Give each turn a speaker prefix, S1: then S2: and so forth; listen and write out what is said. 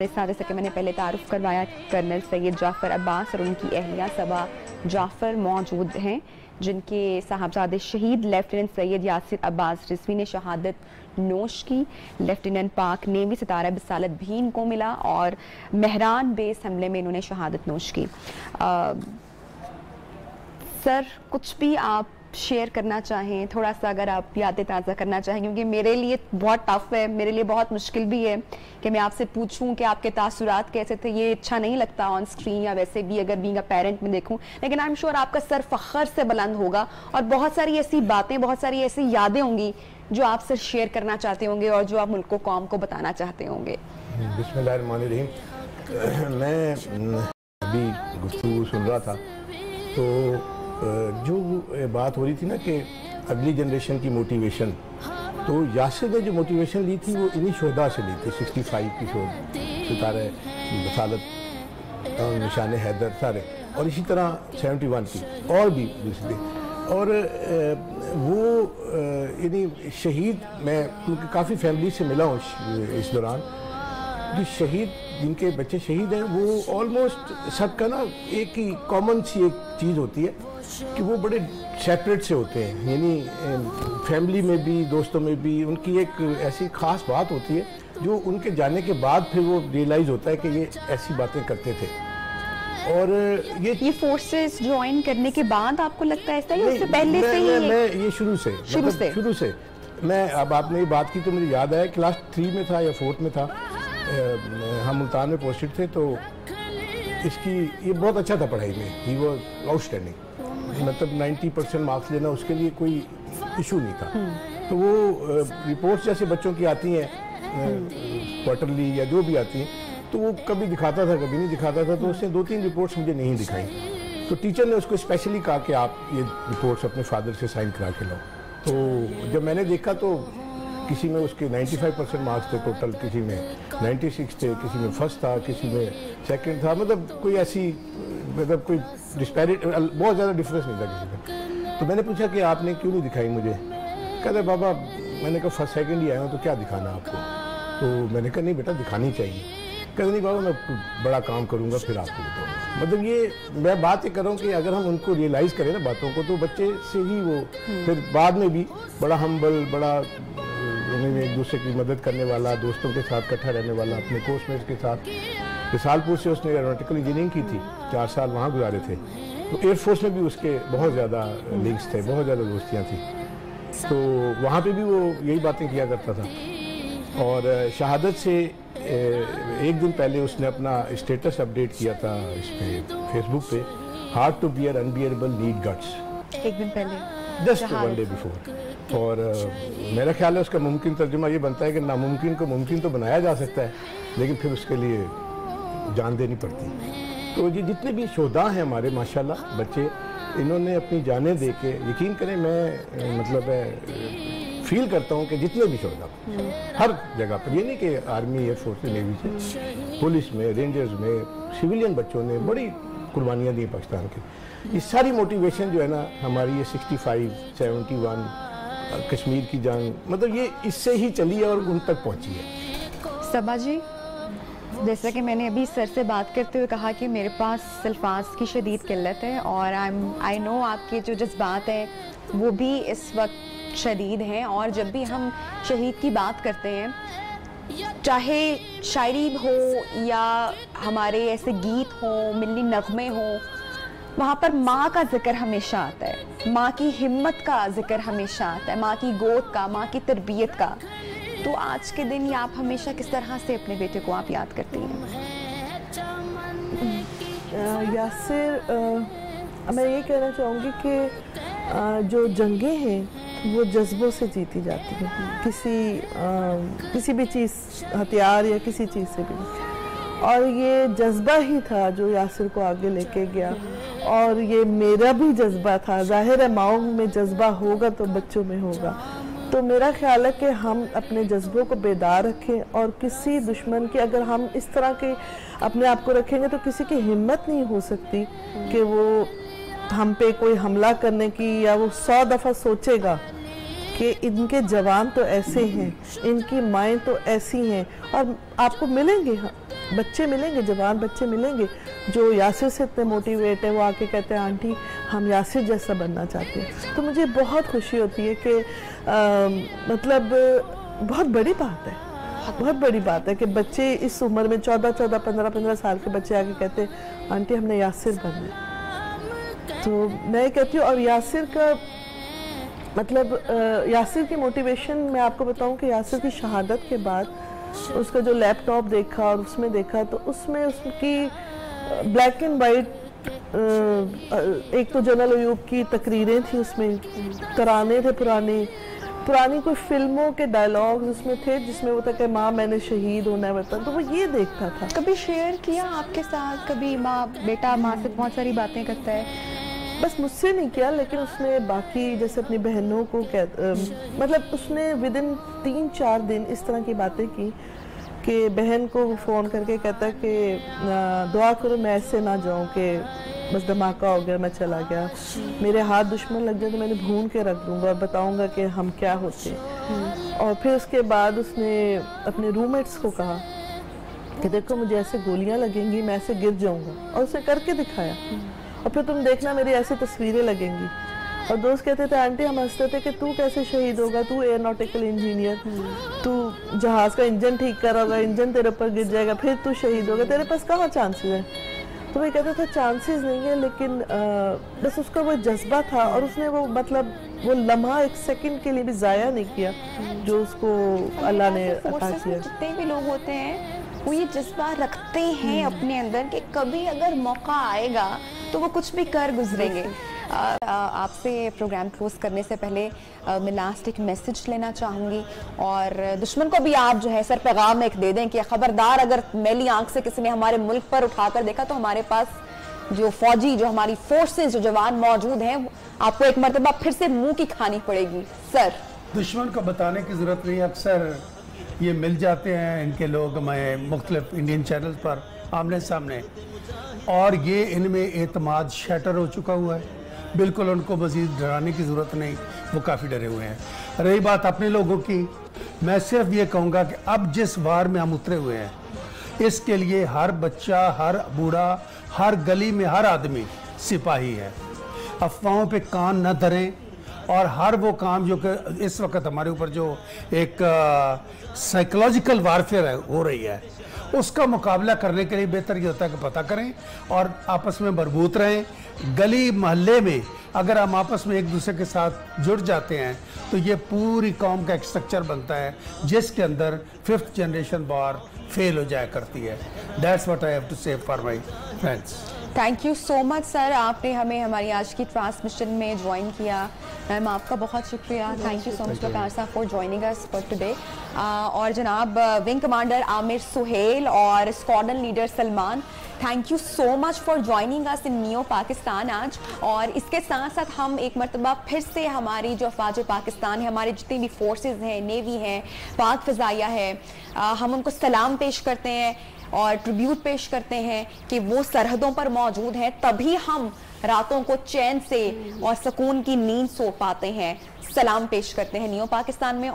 S1: साथ जैसे कि मैंने पहले तारुफ करवाया, कर्नल सैयद जाफ़र अब्बास और उनकी अहलिया सबा जाफ़र मौजूद हैं, जिनके साहबजादे शहीद लेफ्टिनेंट सैयद यासिर अब्बास रिजवी ने शहादत नोश की। लेफ्टिनेंट पाक नेवी सितारा बिसालत भी इनको मिला और मेहरान बेस हमले में इन्होंने शहादत नोश की। सर, कुछ भी आप शेयर करना चाहें, थोड़ा सा अगर आप यादें ताज़ा करना चाहें, क्योंकि मेरे लिए बहुत टफ है, मेरे लिए बहुत मुश्किल भी है कि मैं आपसे पूछूं कि आपके तासुरात कैसे थे। ये अच्छा नहीं लगता ऑन स्क्रीन या वैसे भी अगर बीइंग अ पेरेंट में देखूं, लेकिन आई एम श्योर आपका सर फख्र से बुलंद होगा और बहुत सारी ऐसी बातें, बहुत सारी ऐसी यादें होंगी जो आप सर शेयर करना चाहते होंगे और जो आप मुल्क को, कौम को बताना चाहते होंगे।
S2: बिस्मिल्लाहिर्रहमानिर्रहीम। मैं अभी गुफ्तगू सुन रहा था तो जो बात हो रही थी ना कि अगली जनरेशन की मोटिवेशन, तो यासिर ने जो मोटिवेशन ली थी वो इन्हीं शोधा से ली थी। 65 की शोध, सितारे बसालत और निशान हैदर सारे, और इसी तरह 71 की और भी दूसरी। और वो यानी शहीद, मैं क्योंकि काफ़ी फैमिली से मिला हूँ इस दौरान, कि शहीद जिनके बच्चे शहीद हैं वो ऑलमोस्ट सबका ना एक ही कॉमन सी एक चीज़ होती है कि वो बड़े सेपरेट से होते हैं। यानी फैमिली में भी, दोस्तों में भी उनकी एक ऐसी ख़ास बात होती है जो उनके जाने के बाद फिर वो रियलाइज़ होता है कि ये ऐसी बातें करते थे। और ये
S1: फोर्सेस ज्वाइन करने के बाद आपको लगता है ऐसा, या उससे पहले से ही?
S2: मैं ये शुरू से मैं, अब आपने ये बात की तो मुझे याद आया, क्लास 3 में था या 4th में था, हम मुल्तान में पोस्टेड थे, तो इसकी ये बहुत अच्छा था पढ़ाई में, ही वॉज आउटस्टैंडिंग, मतलब 90% मार्क्स लेना उसके लिए कोई इशू नहीं था। तो वो रिपोर्ट्स जैसे बच्चों की आती हैं क्वार्टरली या जो भी आती हैं, तो वो कभी दिखाता था कभी नहीं दिखाता था, तो उसने 2-3 रिपोर्ट्स मुझे नहीं दिखाई। तो टीचर ने उसको स्पेशली कहा कि आप ये रिपोर्ट्स अपने फादर से साइन करा के लाओ। तो जब मैंने देखा तो किसी में उसके 95% मार्क्स थे टोटल, किसी में 96 थे, किसी में फर्स्ट था, किसी में सेकंड था, मतलब कोई ऐसी, मतलब कोई डिस्पैरिटी, बहुत ज़्यादा डिफरेंस नहीं था किसी में। तो मैंने पूछा कि आपने क्यों नहीं दिखाई मुझे? कहते बाबा, मैंने कहा फर्स्ट सेकंड ही आया हूँ तो क्या दिखाना आपको? तो मैंने कहा नहीं बेटा, दिखानी चाहिए। कहते नहीं बाबा, मैं बड़ा काम करूँगा फिर आपको बताऊँगा। मतलब ये मैं बात ये कर रहा हूँ कि अगर हम उनको रियलाइज़ करें ना बातों को, तो बच्चे से ही वो फिर बाद में भी बड़ा हम्बल, बड़ा एक दूसरे की मदद करने वाला, दोस्तों के साथ इकट्ठा रहने वाला, अपने कोर्समेट्स के साथ। रिसालपुर से उसने एरोनॉटिकल इंजीनियरिंग की थी, 4 साल वहाँ गुजारे थे, तो एयरफोर्स में भी उसके बहुत ज़्यादा लिंक्स थे, बहुत ज़्यादा दोस्तियाँ थी, तो वहाँ पे भी वो यही बातें किया करता था। और शहादत से एक दिन पहले उसने अपना स्टेटस अपडेट किया था इस पर फेसबुक पे, hard to bear unbearable need guts,
S1: एक दिन पहले,
S2: जस्ट 1 डे बिफोर। और मेरा ख्याल है उसका मुमकिन तर्जुमा ये बनता है कि नामुमकिन को मुमकिन तो बनाया जा सकता है, लेकिन फिर उसके लिए जान देनी पड़ती है। तो ये जितने भी शोधा हैं हमारे माशाल्लाह बच्चे, इन्होंने अपनी जानें दे के, यकीन करें मैं मतलब फील करता हूँ कि जितने भी शोधा हर जगह पर, ये नहीं कि आर्मी, एयरफोर्स, नेवी से, पुलिस में, रेंजर्स में, सिविलियन बच्चों ने बड़ी कुर्बानियाँ दी पाकिस्तान की। ये सारी मोटिवेशन जो है ना हमारी, ये 65, 71, कश्मीर की जंग, मतलब ये इससे ही चली है और उन तक पहुँची है।
S1: सबा जी, जैसा कि मैंने अभी सर से बात करते हुए कहा कि मेरे पास अल्फाज की शदीद किल्लत है, और आई नो आपके जो जज्बात हैं वो भी इस वक्त शदीद हैं। और जब भी हम शहीद की बात करते हैं, चाहे शायरी हो या हमारे ऐसे गीत हों, मिल्ली नगमे हों, वहाँ पर माँ का जिक्र हमेशा आता है, माँ की हिम्मत का जिक्र हमेशा आता है, माँ की गोद का, माँ की तरबियत का। तो आज के दिन ये आप हमेशा किस तरह से अपने बेटे को आप याद करती हैं?
S3: यासिर, मैं ये कहना चाहूँगी कि जो जंगें हैं वो जज्बों से जीती जाती हैं, किसी भी चीज़, हथियार या किसी चीज़ से भी, और ये जज्बा ही था जो यासिर को आगे लेके गया। और ये मेरा भी जज्बा था, जाहिर है माओ में जज्बा होगा तो बच्चों में होगा। तो मेरा ख्याल है कि हम अपने जज्बों को बेदार रखें, और किसी दुश्मन की, अगर हम इस तरह के अपने आप को रखेंगे तो किसी की हिम्मत नहीं हो सकती कि वो हम पे कोई हमला करने की, या वो 100 दफ़ा सोचेगा कि इनके जवान तो ऐसे हैं, इनकी माएँ तो ऐसी हैं, और आपको मिलेंगे बच्चे मिलेंगे, जवान बच्चे मिलेंगे जो यासिर से इतने मोटिवेट है, वो आके कहते हैं आंटी हम यासिर जैसा बनना चाहते हैं। तो मुझे बहुत खुशी होती है कि मतलब बहुत बड़ी बात है, बहुत बड़ी बात है कि बच्चे इस उम्र में 14-14, 15-15 साल के बच्चे आके कहते हैं आंटी हमने यासिर बनना है। तो मैं कहती हूँ, और यासिर का मतलब यासिर की मोटिवेशन मैं आपको बताऊं कि यासिर की शहादत के बाद उसका जो लैपटॉप देखा और उसमें देखा तो उसमें उसकी ब्लैक एंड वाइट एक तो जनरल अयूब की तकरीरें थी, उसमें तराने थे पुरानी कोई फिल्मों के डायलॉग्स उसमें थे जिसमें वो था कि माँ मैंने शहीद होना है वतन, तो वो ये देखता था।
S1: कभी शेयर किया आपके साथ, कभी माँ बेटा माँ से बहुत सारी बातें करता है?
S3: बस मुझसे नहीं किया, लेकिन उसने बाकी जैसे अपनी बहनों को मतलब उसने विद इन 3-4 दिन इस तरह की बातें की कि बहन को फ़ोन करके कहता कि दुआ करो मैं ऐसे ना जाऊं कि बस धमाका हो गया मैं चला गया, मेरे हाथ दुश्मन लग जाए तो मैंने भून के रख दूंगा और बताऊंगा कि हम क्या होते। और फिर उसके बाद उसने अपने रूममेट्स को कहा कि देखो मुझे ऐसे गोलियां लगेंगी, मैं ऐसे गिर जाऊंगा, और उसने करके दिखाया। और फिर तुम देखना मेरी ऐसी तस्वीरें लगेंगी। और दोस्त कहते थे आंटी, हम हंसते थे कि तू कैसे शहीद होगा, तू एयरोनॉटिकल इंजीनियर, तू जहाज का इंजन ठीक करोगा, इंजन तेरे ऊपर गिर जाएगा, फिर तू शहीद होगा, तेरे पास कहाँ चांसेस है? तो वही कहता था चांसेस नहीं है, लेकिन बस उसका वो जज्बा था और उसने वो मतलब वो लम्हा एक सेकंड के लिए भी ज़ाया नहीं किया जो उसको अल्लाह ने अता किया।
S1: जितने भी लोग होते हैं वो ये जज्बा रखते हैं अपने अंदर कि कभी अगर मौका आएगा तो वो कुछ भी कर गुजरेंगे। आपसे प्रोग्राम क्लोज करने से पहले मैं लास्ट एक मैसेज लेना चाहूँगी और दुश्मन को भी आप जो है सर पैगाम एक दे दें कि खबरदार अगर मैली आंख से किसी ने हमारे मुल्क पर उठाकर देखा तो हमारे पास जो फौजी, जो हमारी फोर्सेस, जो जवान मौजूद हैं, आपको एक मरतबा फिर से मुंह की खानी पड़ेगी। सर,
S4: दुश्मन को बताने की ज़रूरत नहीं, अक्सर ये मिल जाते हैं इनके लोग हमें मुख्तलिफ इंडियन चैनल पर आमने सामने, और ये इनमें एतमाद शैटर हो चुका हुआ है। बिल्कुल उनको मज़ीद डराने की ज़रूरत नहीं, वो काफ़ी डरे हुए हैं। रही बात अपने लोगों की, मैं सिर्फ ये कहूँगा कि अब जिस वार में हम उतरे हुए हैं इसके लिए हर बच्चा, हर बूढ़ा, हर गली में हर आदमी सिपाही है। अफवाहों पे कान न धरें और हर वो काम जो कि इस वक्त हमारे ऊपर जो एक साइकोलॉजिकल वारफेयर है हो रही है, उसका मुकाबला करने के लिए बेहतर ये होता है कि पता करें और आपस में मजबूत रहें। गली मोहल्ले में अगर हम आपस में एक दूसरे के साथ जुड़ जाते हैं तो ये पूरी कौम का एक स्ट्रक्चर बनता है जिसके अंदर 5th जनरेशन वॉर फेल हो जाया करती है। That's what I have to say for my friends.
S1: Thank you so much sir, आपने हमें हमारी आज की ट्रांसमिशन में ज्वाइन किया। मैम आपका बहुत शुक्रिया, थैंक यू सो मच वकार साहब for joining us for today. और जनाब विंग कमांडर आमिर सुहेल और squadron leader Salman, thank you so much for joining us in neo Pakistan आज। और इसके साथ साथ हम एक मरतबा फिर से हमारी जो अफवाज पाकिस्तान है, हमारे जितनी भी फोर्सेस हैं, नेवी है, पाक फ़िज़ाइया है, हम उनको सलाम पेश करते हैं और ट्रिब्यूट पेश करते हैं कि वो सरहदों पर मौजूद हैं, तभी हम रातों को चैन से और सुकून की नींद सो पाते हैं। सलाम पेश करते हैं नियो पाकिस्तान में।